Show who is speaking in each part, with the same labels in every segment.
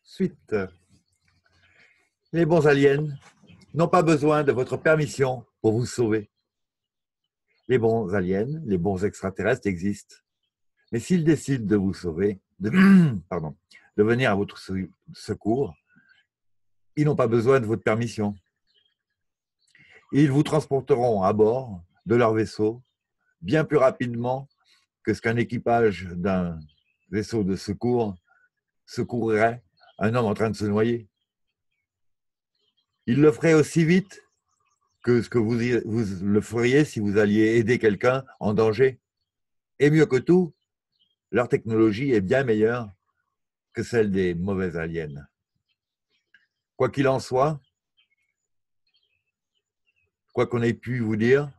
Speaker 1: Suite. Les bons aliens n'ont pas besoin de votre permission pour vous sauver. Les bons aliens, les bons extraterrestres existent. Mais s'ils décident de vous sauver, de venir à votre secours, ils n'ont pas besoin de votre permission. Ils vous transporteront à bord de leur vaisseau bien plus rapidement que ce qu'un équipage d'un vaisseau de secours secourrait un homme en train de se noyer. Ils le feraient aussi vite que ce que vous le feriez si vous alliez aider quelqu'un en danger. Et mieux que tout, leur technologie est bien meilleure que celle des mauvais aliens. Quoi qu'il en soit, quoi qu'on ait pu vous dire,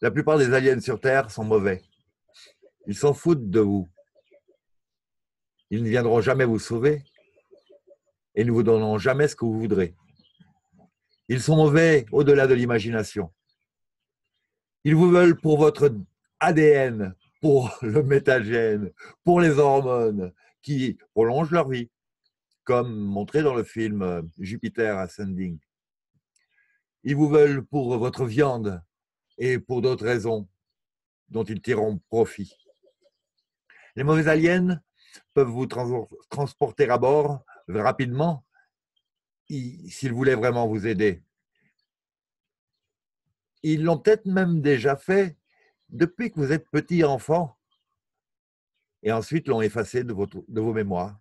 Speaker 1: la plupart des aliens sur Terre sont mauvais. Ils s'en foutent de vous. Ils ne viendront jamais vous sauver et ne vous donneront jamais ce que vous voudrez. Ils sont mauvais au-delà de l'imagination. Ils vous veulent pour votre ADN, pour le métagène, pour les hormones qui prolongent leur vie, comme montré dans le film Jupiter Ascending. Ils vous veulent pour votre viande et pour d'autres raisons dont ils tireront profit. Les mauvais aliens peuvent vous transporter à bord rapidement s'ils voulaient vraiment vous aider. Ils l'ont peut-être même déjà fait depuis que vous êtes petit enfant et ensuite l'ont effacé de vos mémoires.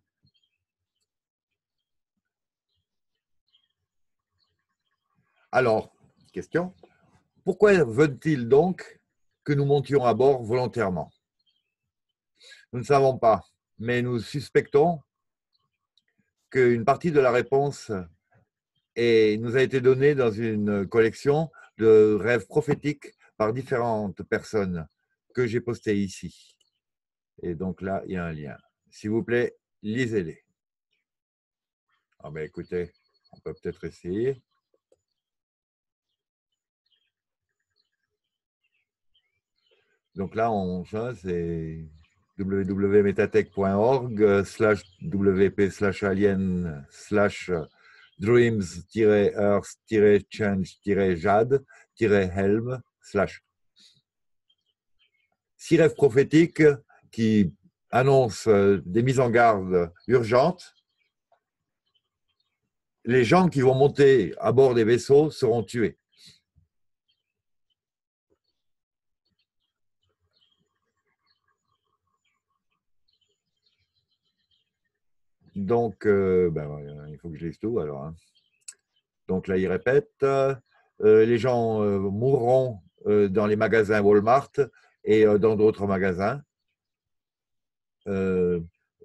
Speaker 1: Alors, question, pourquoi veulent-ils donc que nous montions à bord volontairement? Nous ne savons pas, mais nous suspectons qu'une partie de la réponse nous a été donnée dans une collection de rêves prophétiques par différentes personnes que j'ai postées ici. Et donc là, il y a un lien. S'il vous plaît, lisez-les. Ah ben écoutez, on peut peut-être essayer. Donc là, c'est www.metatek.org/wp/alien/dreams-earth-change-jade-helm/ 6 rêves prophétiques qui annoncent des mises en garde urgentes. Les gens qui vont monter à bord des vaisseaux seront tués. Donc, il faut que je lise tout alors. Hein. Donc là, il répète, les gens mourront dans les magasins Walmart et dans d'autres magasins.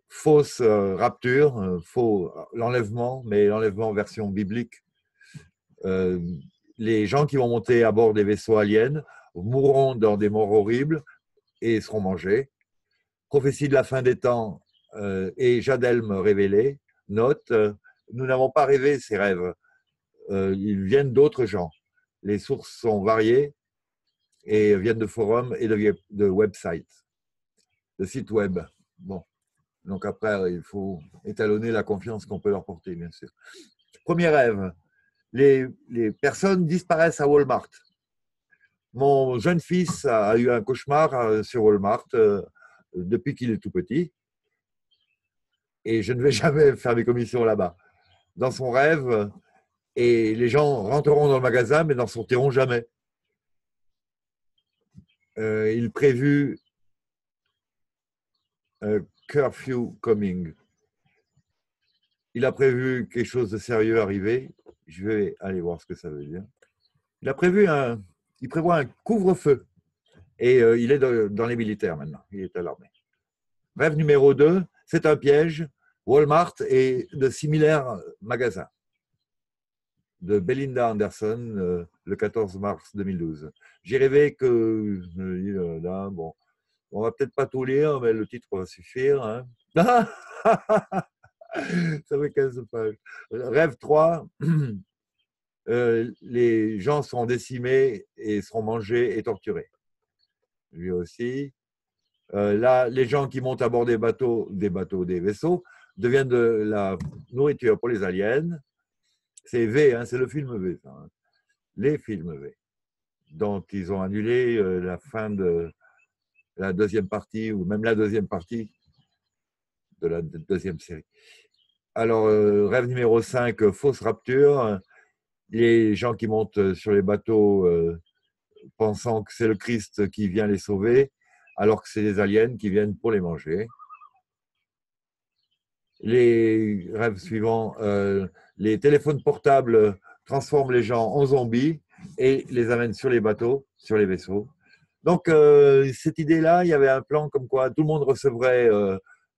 Speaker 1: Fausse rapture, faux l'enlèvement, mais l'enlèvement version biblique. Les gens qui vont monter à bord des vaisseaux aliens mourront dans des morts horribles et seront mangés. Prophétie de la fin des temps et Jade-Helm révélé. Note, nous n'avons pas rêvé ces rêves. Ils viennent d'autres gens. Les sources sont variées et viennent de forums et de websites, de sites web. Bon, donc après, il faut étalonner la confiance qu'on peut leur porter, bien sûr. Premier rêve, les personnes disparaissent à Walmart. Mon jeune fils a eu un cauchemar sur Walmart depuis qu'il est tout petit et je ne vais jamais faire mes commissions là-bas. Dans son rêve, et les gens rentreront dans le magasin mais n'en sortiront jamais. Il prévu curfew coming. Il a prévu quelque chose de sérieux arriver. Je vais aller voir ce que ça veut dire. Il prévoit un couvre-feu. Et il est dans les militaires maintenant. Il est à l'armée. Rêve numéro 2, c'est un piège. Walmart et de similaires magasins. De Belinda Anderson, le 14 mars 2012. J'ai rêvé que... Là, bon, on va peut-être pas tout lire, mais le titre va suffire. Hein. Ça fait 15 pages. Rêve 3, les gens seront décimés et seront mangés et torturés. Lui aussi. Là, les gens qui montent à bord des vaisseaux deviennent de la nourriture pour les aliens. C'est V, hein, c'est le film V, ça, hein. Les films V, dont ils ont annulé la fin de la deuxième partie, ou même la deuxième partie de la deuxième série. Alors, rêve numéro 5, fausse rapture. Les gens qui montent sur les bateaux pensant que c'est le Christ qui vient les sauver, alors que c'est des aliens qui viennent pour les manger. Les rêves suivants, les téléphones portables transforment les gens en zombies et les amènent sur les bateaux, sur les vaisseaux. Donc, cette idée-là, il y avait un plan comme quoi tout le monde recevrait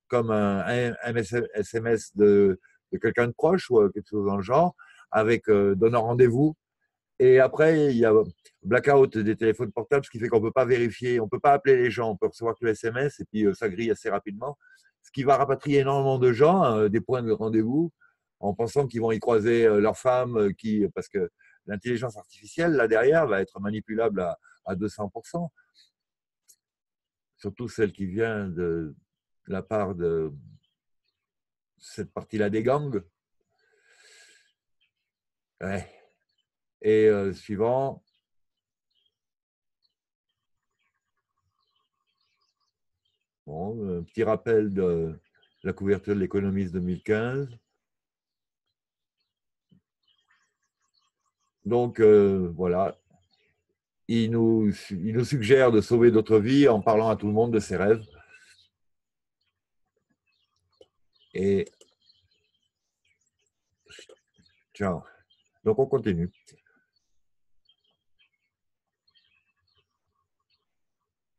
Speaker 1: comme un SMS de quelqu'un de proche ou quelque chose dans le genre, avec donnant rendez-vous. Et après, il y a blackout des téléphones portables, ce qui fait qu'on ne peut pas vérifier, on ne peut pas appeler les gens, on peut recevoir que le SMS et puis ça grille assez rapidement. Ce qui va rapatrier énormément de gens, des points de rendez-vous, en pensant qu'ils vont y croiser leur femme, parce que l'intelligence artificielle, là derrière, va être manipulable à 200%, surtout celle qui vient de la part de cette partie-là des gangs. Ouais. Et suivant, bon, un petit rappel de la couverture de l'Économiste 2015. Donc, voilà, il nous suggère de sauver d'autres vies en parlant à tout le monde de ses rêves. Et tiens, donc on continue.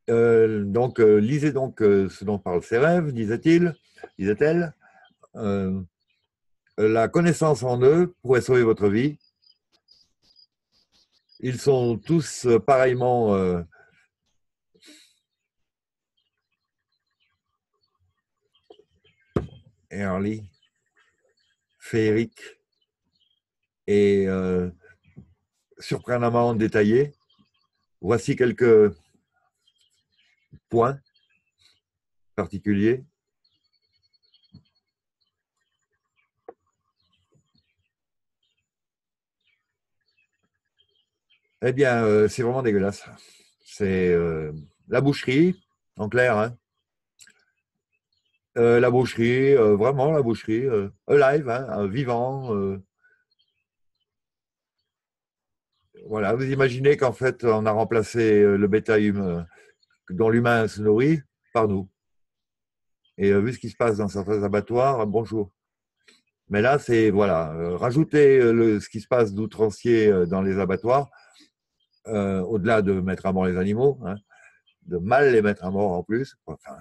Speaker 1: Donc, lisez donc ce dont parlent ses rêves, disait-elle. La connaissance en eux pourrait sauver votre vie. Ils sont tous pareillement early, féeriques et surprenamment détaillés. Voici quelques points particuliers. Eh bien, c'est vraiment dégueulasse. C'est la boucherie, en clair, hein. La boucherie, vraiment la boucherie, alive, hein, vivant. Voilà, vous imaginez qu'en fait, on a remplacé le bétail humain, dont l'humain se nourrit, par nous. Et vu ce qui se passe dans certains abattoirs, bonjour. Mais là, c'est, voilà, rajouter ce qui se passe d'outrancier dans les abattoirs, au-delà de mettre à mort les animaux, hein, de mal les mettre à mort en plus. Enfin,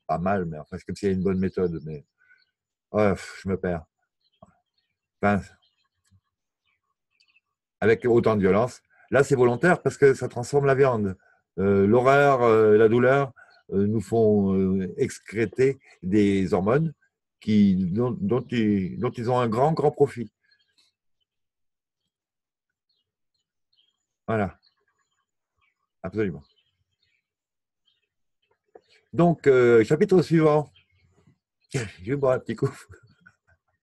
Speaker 1: pas mal, mais enfin, c'est comme s'il y a une bonne méthode. Mais je me perds. Enfin, avec autant de violence. Là, c'est volontaire parce que ça transforme la viande. L'horreur, la douleur nous font excréter des hormones dont ils ont un grand, grand profit. Voilà, absolument. Donc, chapitre suivant. Je vais boire un petit coup.